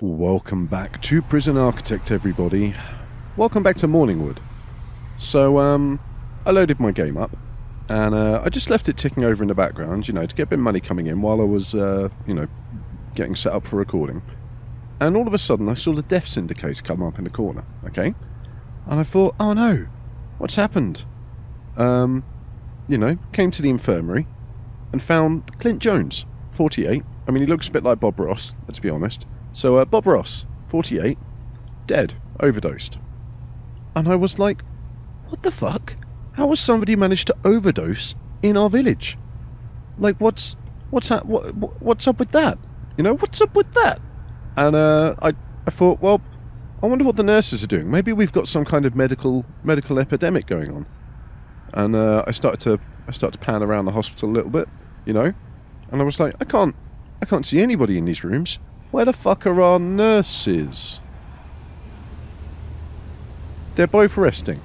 Welcome back to Prison Architect, everybody. Welcome back to Morningwood. So, I loaded my game up, and I just left it ticking over in the background, to get a bit of money coming in while I was, getting set up for recording. And all of a sudden, I saw the deaths indicator come up in the corner, okay? And I thought, oh no, what's happened? Came to the infirmary and found Clint Jones, 48. I mean, he looks a bit like Bob Ross, let's be honest. So, Bob Ross, 48, dead, overdosed. And I was like, what the fuck? How has somebody managed to overdose in our village? Like, what's up with that? What's up with that? And I thought, well, I wonder what the nurses are doing. Maybe we've got some kind of medical epidemic going on. And I started to pan around the hospital a little bit, and I was like, I can't see anybody in these rooms. Where the fuck are our nurses? They're both resting.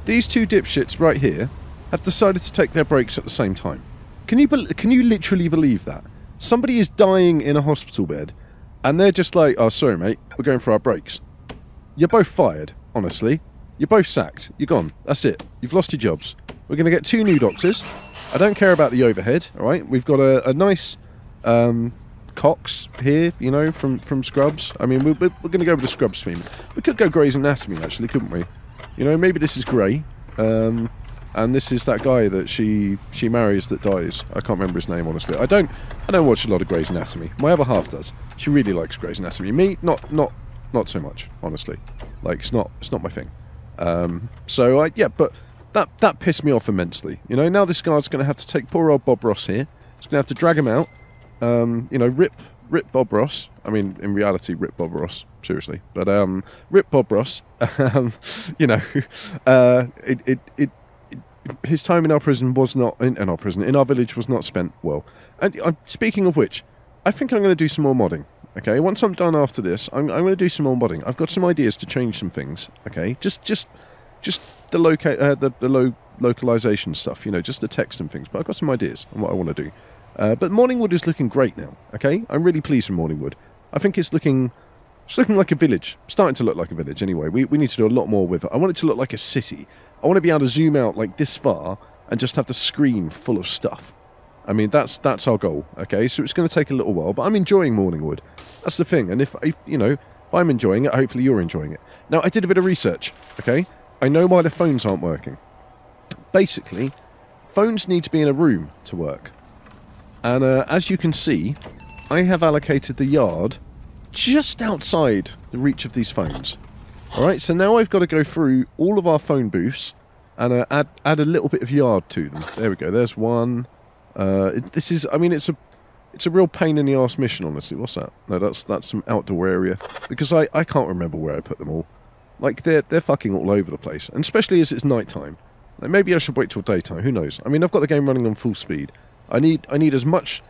These two dipshits right here have decided to take their breaks at the same time. Can you literally believe that? Somebody is dying in a hospital bed, and they're just like, oh, sorry, mate, we're going for our breaks. You're both fired, honestly. You're both sacked. You're gone. That's it. You've lost your jobs. We're going to get 2 new doctors. I don't care about the overhead, alright? We've got a nice Cox here, from Scrubs. I mean, we're going to go with the Scrubs theme. We could go Grey's Anatomy, actually, couldn't we? Maybe this is Grey, and this is that guy that she marries that dies. I can't remember his name, honestly. I don't watch a lot of Grey's Anatomy. My other half does. She really likes Grey's Anatomy. Me, not so much, honestly. Like, it's not my thing. But that pissed me off immensely. Now this guy's going to have to take poor old Bob Ross here. He's going to have to drag him out. Rip Bob Ross. I mean, in reality, rip Bob Ross. Seriously. But, rip Bob Ross. His time in our prison was not, in our village was not spent well. And speaking of which, I think I'm going to do some more modding. Okay, once I'm done after this, I'm going to do some more modding. I've got some ideas to change some things. Okay, just the localization stuff. Just the text and things. But I've got some ideas on what I want to do. But Morningwood is looking great now. Okay, I'm really pleased with Morningwood. I think it's looking like a village. Starting to look like a village. Anyway, we need to do a lot more with it. I want it to look like a city. I want to be able to zoom out like this far and just have the screen full of stuff. I mean, that's our goal, okay? So it's going to take a little while, but I'm enjoying Morningwood. That's the thing, and if I'm enjoying it, hopefully you're enjoying it. Now, I did a bit of research, okay? I know why the phones aren't working. Basically, phones need to be in a room to work. And as you can see, I have allocated the yard just outside the reach of these phones. Alright, so now I've got to go through all of our phone booths and add a little bit of yard to them. There we go, there's one. It's a real pain in the arse mission, honestly. What's that? No, that's some outdoor area. Because I can't remember where I put them all. Like, they're fucking all over the place. And especially as it's night time. Like, maybe I should wait till daytime, who knows? I mean, I've got the game running on full speed. I need as much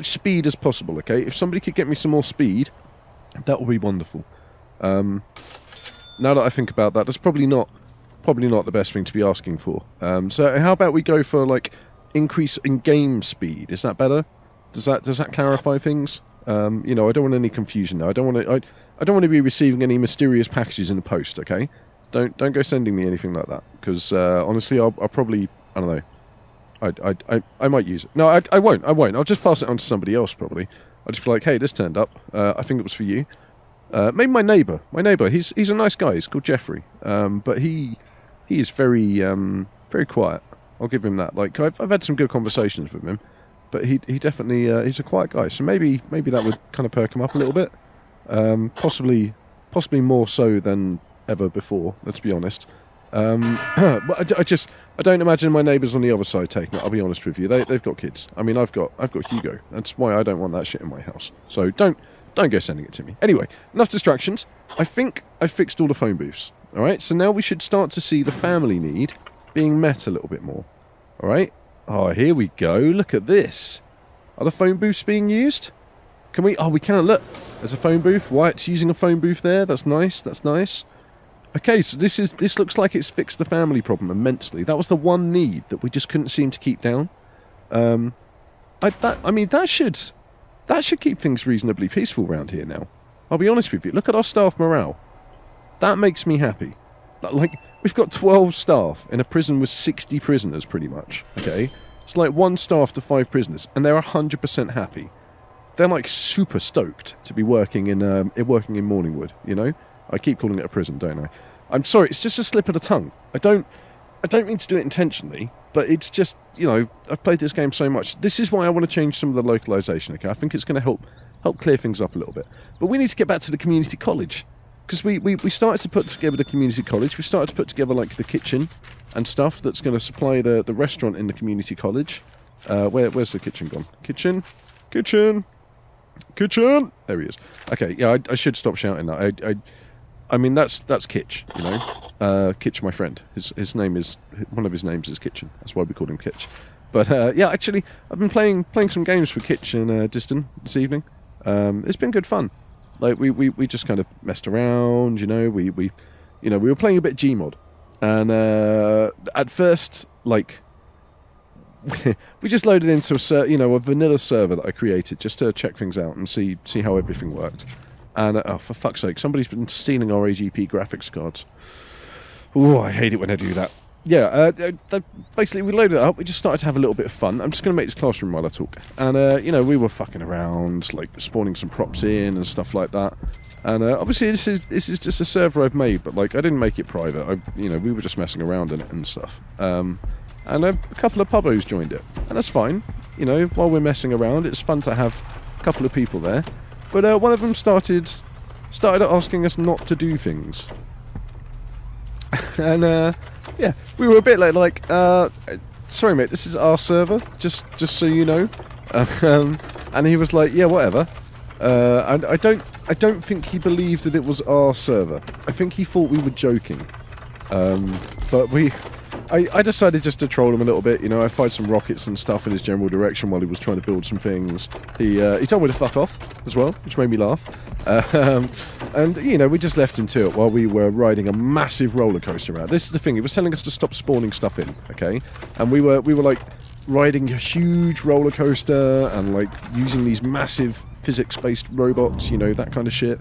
speed as possible, okay? If somebody could get me some more speed, that would be wonderful. Now that I think about that, that's probably not the best thing to be asking for. So how about we go for, like, increase in game speed? Is that better? Does that clarify things? I don't want any confusion now. I don't want to be receiving any mysterious packages in the post, okay? Don't go sending me anything like that, because honestly, I'll probably, I don't know. I might use it. No, I won't. I'll just pass it on to somebody else, probably. I'll just be like, hey, this turned up. I think it was for you. Maybe my neighbour. He's a nice guy. He's called Jeffrey. But he is very quiet. I'll give him that. Like, I've had some good conversations with him, but he definitely he's a quiet guy. So maybe that would kind of perk him up a little bit. Possibly more so than ever before. Let's be honest. But I don't imagine my neighbours on the other side taking it. I'll be honest with you. They've got kids. I mean, I've got Hugo. That's why I don't want that shit in my house. So don't go sending it to me. Anyway, enough distractions. I think I fixed all the phone booths. All right. So now we should start to see the family need being met a little bit more. All right. Oh, here we go. Look at this. Are the phone booths being used? Can we? Oh, we can. Look. There's a phone booth. Wyatt's using a phone booth there. That's nice. Okay, so this looks like it's fixed the family problem immensely. That was the one need that we just couldn't seem to keep down. That That should keep things reasonably peaceful around here now. I'll be honest with you. Look at our staff morale. That makes me happy. Like, we've got 12 staff in a prison with 60 prisoners, pretty much, okay? It's like 1 staff to 5 prisoners, and they're 100% happy. They're, like, super stoked to be working in Morningwood, you know? I keep calling it a prison, don't I? I'm sorry, it's just a slip of the tongue. I don't mean to do it intentionally, but it's just, you know, I've played this game so much. This is why I want to change some of the localization, okay? I think it's going to help clear things up a little bit. But we need to get back to the community college. Because we started to put together the community college. We started to put together, like, the kitchen and stuff that's going to supply the restaurant in the community college. Where's the kitchen gone? Kitchen! There he is. Okay, yeah, I should stop shouting that. I mean, that's Kitch, you know? Kitch, my friend. One of his names is Kitchen. That's why we call him Kitch. But, yeah, actually, I've been playing some games for Kitch and Diston this evening. It's been good fun. Like, we just kind of messed around, you know, we were playing a bit of Gmod. And, at first, like, we just loaded into a vanilla server that I created just to check things out and see how everything worked. And, oh, for fuck's sake, somebody's been stealing our AGP graphics cards. Ooh, I hate it when I do that. Yeah, basically we loaded it up, we just started to have a little bit of fun. I'm just going to make this classroom while I talk. And, you know, we were fucking around, like, spawning some props in and stuff like that. And, obviously this is just a server I've made, but, like, I didn't make it private. We were just messing around in it and stuff. And a couple of pubbos joined it. And that's fine. You know, while we're messing around, it's fun to have a couple of people there. But, one of them started asking us not to do things. And, yeah, we were a bit like, sorry mate, this is our server, just so you know. And he was like, yeah, whatever. And I don't think he believed that it was our server. I think he thought we were joking. But I decided just to troll him a little bit, you know. I fired some rockets and stuff in his general direction while he was trying to build some things. He told me to fuck off as well, which made me laugh. And, you know, we just left him to it while we were riding a massive roller coaster around. This is the thing, he was telling us to stop spawning stuff in, okay? And we were like, riding a huge roller coaster and, like, using these massive physics-based robots, you know, that kind of shit.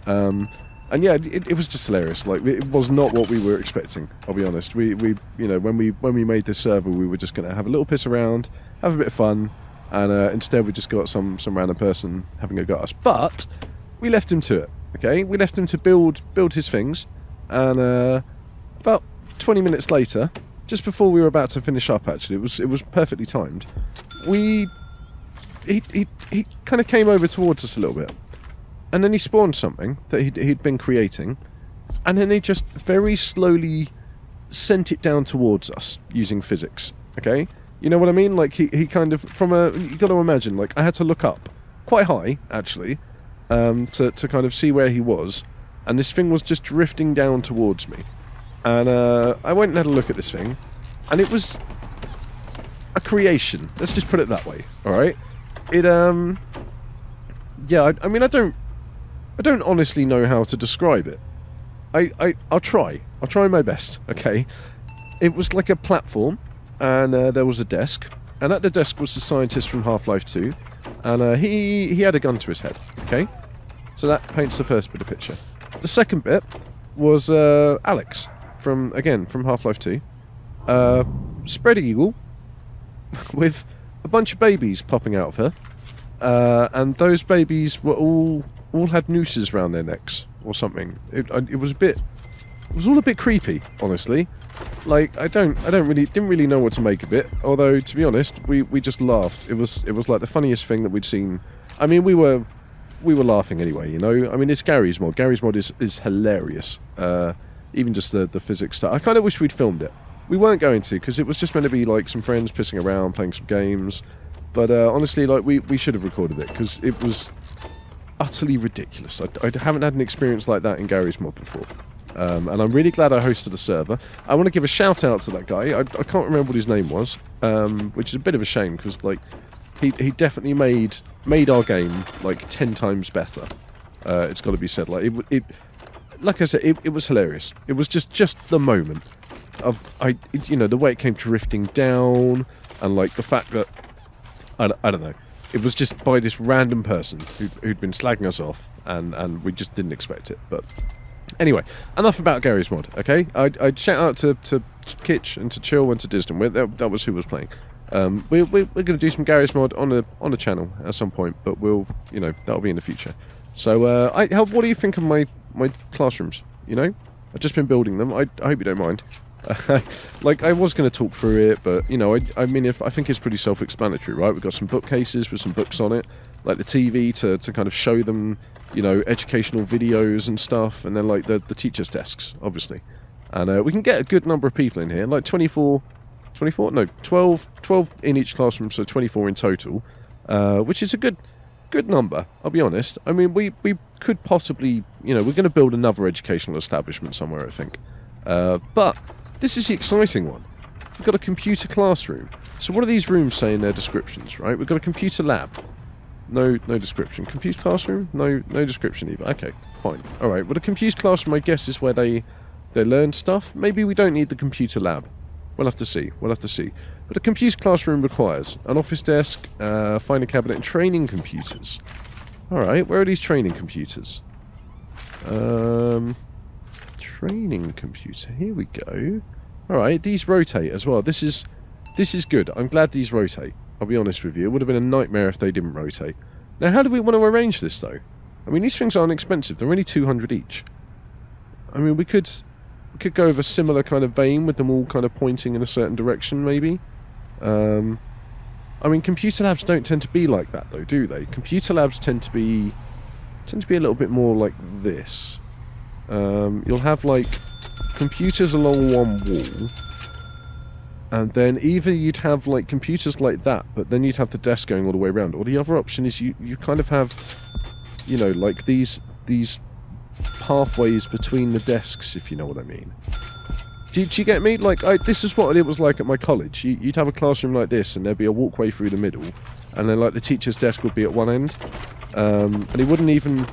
And yeah, it was just hilarious. Like, it was not what we were expecting, I'll be honest. We you know, when we made this server, we were just going to have a little piss around, have a bit of fun, and instead we just got some random person having a go at us. But we left him to it, okay? We left him to build his things, and about 20 minutes later, just before we were about to finish up, actually, it was perfectly timed. He kind of came over towards us a little bit. And then he spawned something that he'd been creating, and then he just very slowly sent it down towards us using physics, okay? You know what I mean? Like, he kind of, you got to imagine, like, I had to look up, quite high, actually, to kind of see where he was, and this thing was just drifting down towards me. And I went and had a look at this thing, and it was a creation. Let's just put it that way, alright? It, yeah, I mean, I don't honestly know how to describe it. I'll try. I'll try my best, okay? It was like a platform, and there was a desk, and at the desk was the scientist from Half-Life 2, and he had a gun to his head, okay? So that paints the first bit of picture. The second bit was Alex, from Half-Life 2. Spread eagle, with a bunch of babies popping out of her, and those babies were all had nooses around their necks or something. It was all a bit creepy, honestly. Like, didn't really know what to make of it. Although, to be honest, we just laughed. It was like the funniest thing that we'd seen. I mean, we were laughing anyway, you know. I mean, it's Gary's mod. Gary's mod is hilarious. Even just the physics stuff. I kind of wish we'd filmed it. We weren't going to, because it was just meant to be like some friends pissing around, playing some games. But honestly, like, we should have recorded it, because it was utterly ridiculous. I haven't had an experience like that in Gary's mod before. And I'm really glad I hosted a server. I want to give a shout out to that guy. I can't remember what his name was, which is a bit of a shame, because, like, he definitely made our game, like, 10 times better. It's got to be said. Like, like I said, it was hilarious. It was just the moment of, you know, the way it came drifting down, and, like, the fact that, I don't know. it was just by this random person who'd been slagging us off, and we just didn't expect it. But anyway, enough about Gary's Mod, okay? I'd shout out to Kitch and to Chill and to Distant. That was who was playing. We're going to do some Gary's Mod on a channel at some point, but that'll be in the future. So, what do you think of my classrooms? I've just been building them. I hope you don't mind. Like, I was going to talk through it, but, I think it's pretty self-explanatory, right? We've got some bookcases with some books on it, like the TV to kind of show them, educational videos and stuff, and then, like, the teachers' desks, obviously. And we can get a good number of people in here, like 12 in each classroom, so 24 in total, which is a good number, I'll be honest. I mean, we could possibly, we're going to build another educational establishment somewhere, I think. But this is the exciting one. We've got a computer classroom. So what do these rooms say in their descriptions, right? We've got a computer lab. No description. Computer classroom? No description either. Okay, fine. Alright, well, the computer classroom, I guess, is where they learn stuff. Maybe we don't need the computer lab. We'll have to see. But a computer classroom requires an office desk, filing cabinet, and training computers. Alright, where are these training computers? Training computer. Here we go. Alright, these rotate as well. This is good. I'm glad these rotate. I'll be honest with you. It would have been a nightmare if they didn't rotate. Now, how do we want to arrange this, though? I mean, these things aren't expensive. They're only 200 each. I mean, we could go with a similar kind of vein with them all kind of pointing in a certain direction, maybe. I mean, computer labs don't tend to be like that, though, do they? Computer labs tend to be a little bit more like this. You'll have, like, computers along one wall, and then either you'd have, like, computers like that, but then you'd have the desk going all the way around, or the other option is you kind of have, like, these pathways between the desks, if you know what I mean. Do you get me? Like, this is what it was like at my college. You'd have a classroom like this, and there'd be a walkway through the middle, and then, like, the teacher's desk would be at one end, and it wouldn't even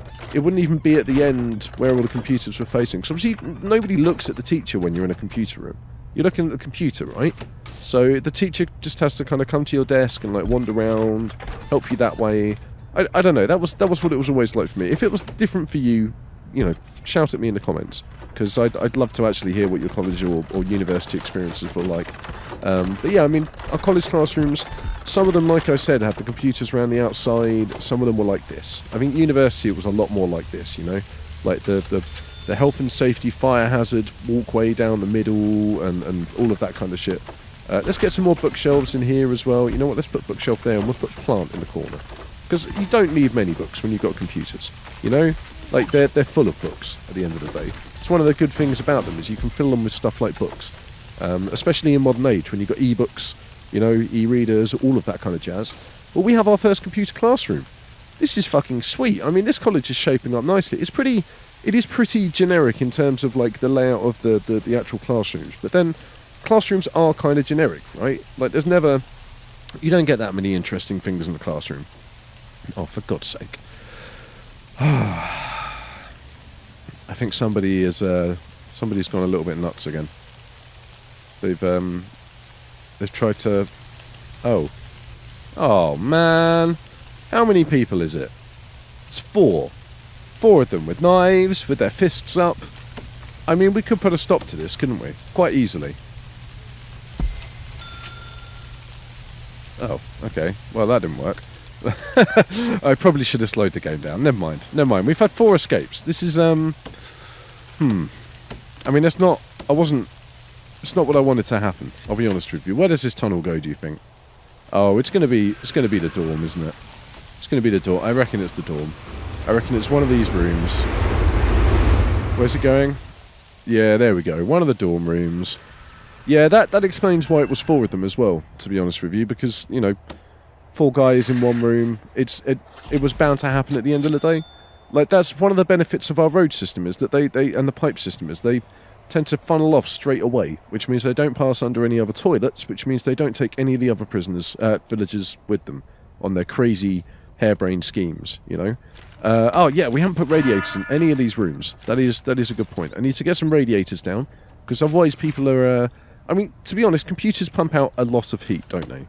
be at the end where all the computers were facing. So obviously, nobody looks at the teacher when you're in a computer room. You're looking at the computer, right? So the teacher just has to kind of come to your desk and, like, wander around, help you that way. I don't know. That was what it was always like for me. If it was different for you, shout at me in the comments, because I'd love to actually hear what your college or university experiences were like. But yeah, I mean, our college classrooms, some of them, like I said, had the computers around the outside. Some of them were like this. I think university, it was a lot more like this, like the health and safety fire hazard walkway down the middle and all of that kind of shit. Let's get some more bookshelves in here as well. You know what, let's put bookshelf there, and we'll put plant in the corner, because you don't need many books when you've got computers, Like, they're full of books at the end of the day. It's one of the good things about them, is you can fill them with stuff like books. Especially in modern age, when you've got e-books, e-readers, all of that kind of jazz. Well, we have our first computer classroom. This is fucking sweet. I mean, this college is shaping up nicely. It is pretty generic in terms of, like, the layout of the actual classrooms. But then, classrooms are kind of generic, right? Like, you don't get that many interesting things in the classroom. Oh, for God's sake. I think somebody's gone a little bit nuts again. They've tried to... Oh, man. How many people is it? It's 4. 4 of them with knives, with their fists up. I mean, we could put a stop to this, couldn't we? Quite easily. Oh, okay. Well, that didn't work. I probably should have slowed the game down. Never mind. We've had 4 escapes. This is, I mean, it's not what I wanted to happen. I'll be honest with you. Where does this tunnel go, do you think? Oh, it's gonna be the dorm, isn't it? It's gonna be the dorm. I reckon it's the dorm. I reckon it's one of these rooms. Where's it going? Yeah, there we go. One of the dorm rooms. Yeah, that explains why it was 4 of them as well, to be honest with you, because, 4 guys in one room, it was bound to happen at the end of the day. Like, that's one of the benefits of our road system, is that they and the pipe system, is they tend to funnel off straight away, which means they don't pass under any other toilets, which means they don't take any of the other villagers with them on their crazy harebrained schemes, Oh, yeah, we haven't put radiators in any of these rooms. That is a good point. I need to get some radiators down, because otherwise people are... I mean, to be honest, computers pump out a lot of heat, don't they?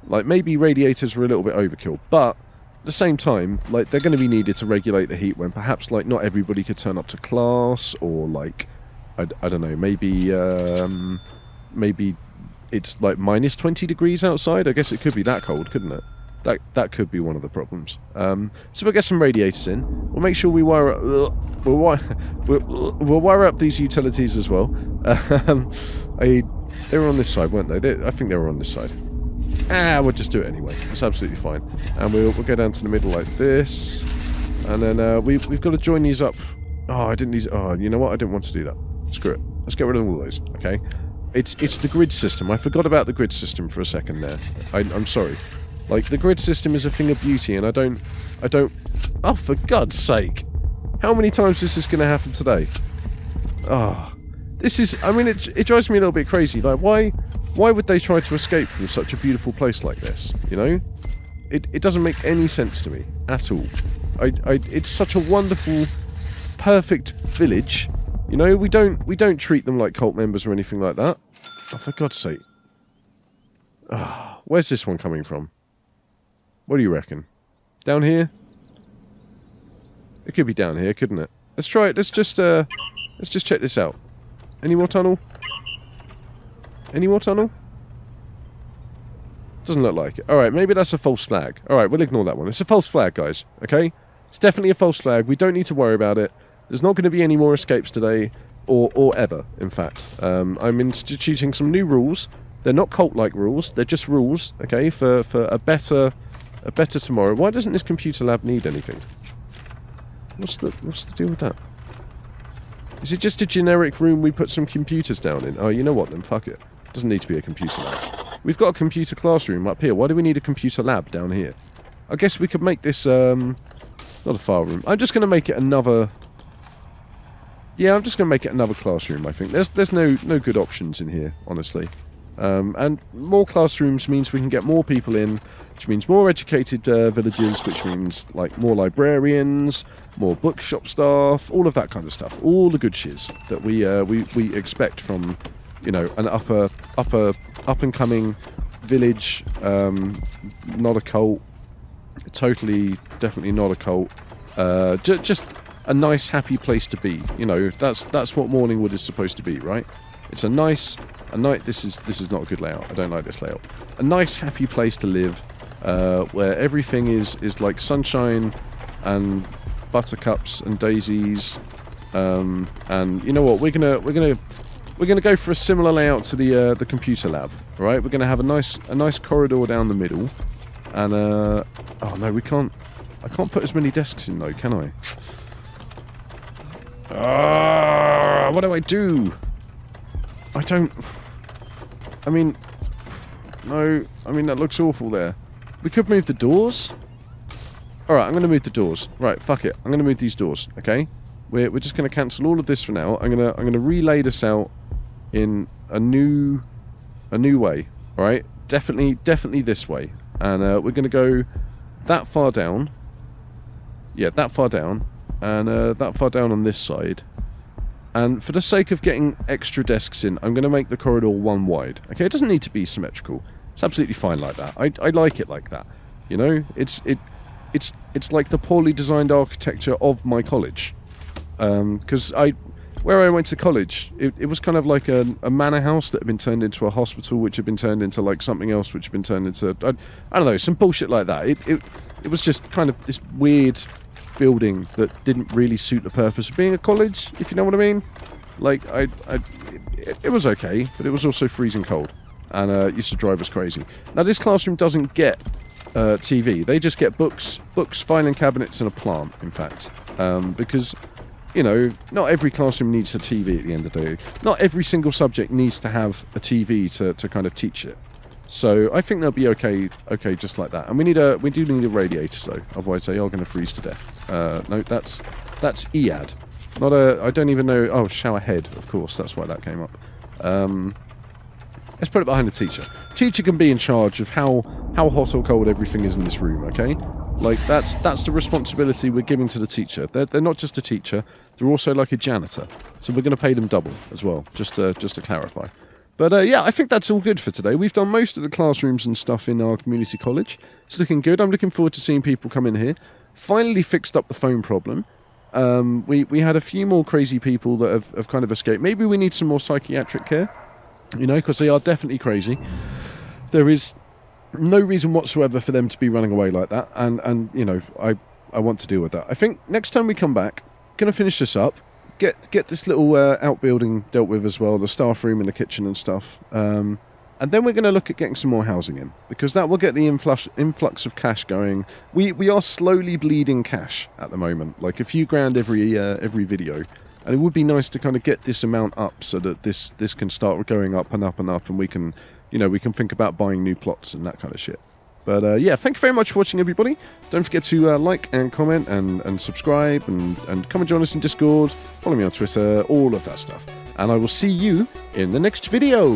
Like, maybe radiators were a little bit overkill, but at the same time, like, they're going to be needed to regulate the heat when perhaps, like, not everybody could turn up to class, or, like, I don't know, maybe it's, like, minus 20 degrees outside. I guess it could be that cold, couldn't it? That could be one of the problems. So we'll get some radiators in. We'll make sure we wire up, we'll wire up these utilities as well. They were on this side, weren't they? I think they were on this side. We'll just do it anyway. It's absolutely fine. And we'll go down to the middle like this. And then we've got to join these up. Oh, I didn't need... Oh, you know what? I didn't want to do that. Screw it. Let's get rid of all those, okay? It's the grid system. I forgot about the grid system for a second there. I'm sorry. Like, the grid system is a thing of beauty, and I don't... Oh, for God's sake! How many times is this going to happen today? Ah, this is... I mean, it drives me a little bit crazy. Like, why would they try to escape from such a beautiful place like this? You know, it doesn't make any sense to me at all. It's such a wonderful, perfect village. You know, we don't treat them like cult members or anything like that. Oh, for God's sake! Ah, where's this one coming from? What do you reckon? Down here? It could be down here, couldn't it? Let's try it. Let's just check this out. Any more tunnel? Any more tunnel? Doesn't look like it. Alright, maybe that's a false flag. Alright, we'll ignore that one. It's a false flag, guys. Okay? It's definitely a false flag. We don't need to worry about it. There's not going to be any more escapes today. Or ever, in fact. I'm instituting some new rules. They're not cult-like rules. They're just rules, okay, for a better tomorrow. Why doesn't this computer lab need anything? What's the deal with that? Is it just a generic room we put some computers down in? Oh, you know what then? Fuck it. Doesn't need to be a computer lab. We've got a computer classroom up here. Why do we need a computer lab down here? I guess we could make this, not a file room. I'm just going to make it another... Yeah, I'm just going to make it another classroom, I think. There's no good options in here, honestly. And more classrooms means we can get more people in, which means more educated villagers, which means, like, more librarians, more bookshop staff, all of that kind of stuff. All the good shiz that we expect from, you know, an up-and-coming village, not a cult, totally, definitely not a cult, just a nice, happy place to be. You know, that's what Morningwood is supposed to be, right? It's a nice... This is not a good layout. I don't like this layout. A nice, happy place to live, where everything is like sunshine and buttercups and daisies. And you know what? We're gonna go for a similar layout to the computer lab. All right? We're gonna have a nice corridor down the middle. And oh no, we can't. I can't put as many desks in though, can I? What do I do? I don't... I mean... No, I mean, that looks awful there. We could move the doors. Alright, I'm going to move the doors. Right, fuck it. I'm going to move these doors, okay? We're just going to cancel all of this for now. I'm going to relay this out in a new way, alright? Definitely this way. And we're going to go that far down. Yeah, that far down. And that far down on this side. And for the sake of getting extra desks in, I'm going to make the corridor one wide. Okay, it doesn't need to be symmetrical. It's absolutely fine like that. I like it like that. You know, it's like the poorly designed architecture of my college. Because where I went to college, it was kind of like a manor house that had been turned into a hospital, which had been turned into like something else, which had been turned into I don't know, some bullshit like that. It was just kind of this weird building that didn't really suit the purpose of being a college, if you know what I mean. Like, it was okay, but it was also freezing cold, and it used to drive us crazy. Now, this classroom doesn't get TV. They just get books, filing cabinets, and a plant, in fact. Because, you know, not every classroom needs a TV at the end of the day. Not every single subject needs to have a TV to kind of teach it. So I think they'll be okay just like that. And we do need a radiator though, otherwise they are going to freeze to death. No, that's EAD, not a. I don't even know. Oh, shower head, of course. That's why that came up. Let's put it behind the teacher. Teacher can be in charge of how hot or cold everything is in this room. Okay, like that's the responsibility we're giving to the teacher. They're not just a teacher. They're also like a janitor. So we're going to pay them double as well, just to clarify. But yeah, I think that's all good for today. We've done most of the classrooms and stuff in our community college. It's looking good. I'm looking forward to seeing people come in here. Finally fixed up the phone problem. We had a few more crazy people that have kind of escaped. Maybe we need some more psychiatric care, because they are definitely crazy. There is no reason whatsoever for them to be running away like that, and I want to deal with that. I think next time we come back, gonna finish this up, get this little outbuilding dealt with as well, the staff room and the kitchen and stuff, and then we're going to look at getting some more housing in, because that will get the influx of cash going. We are slowly bleeding cash at the moment, like a few grand every video, and it would be nice to kind of get this amount up so that this can start going up and up and up, and we can think about buying new plots and that kind of shit. But yeah, thank you very much for watching, everybody. Don't forget to like and comment and subscribe and come and join us in Discord. Follow me on Twitter, all of that stuff. And I will see you in the next video.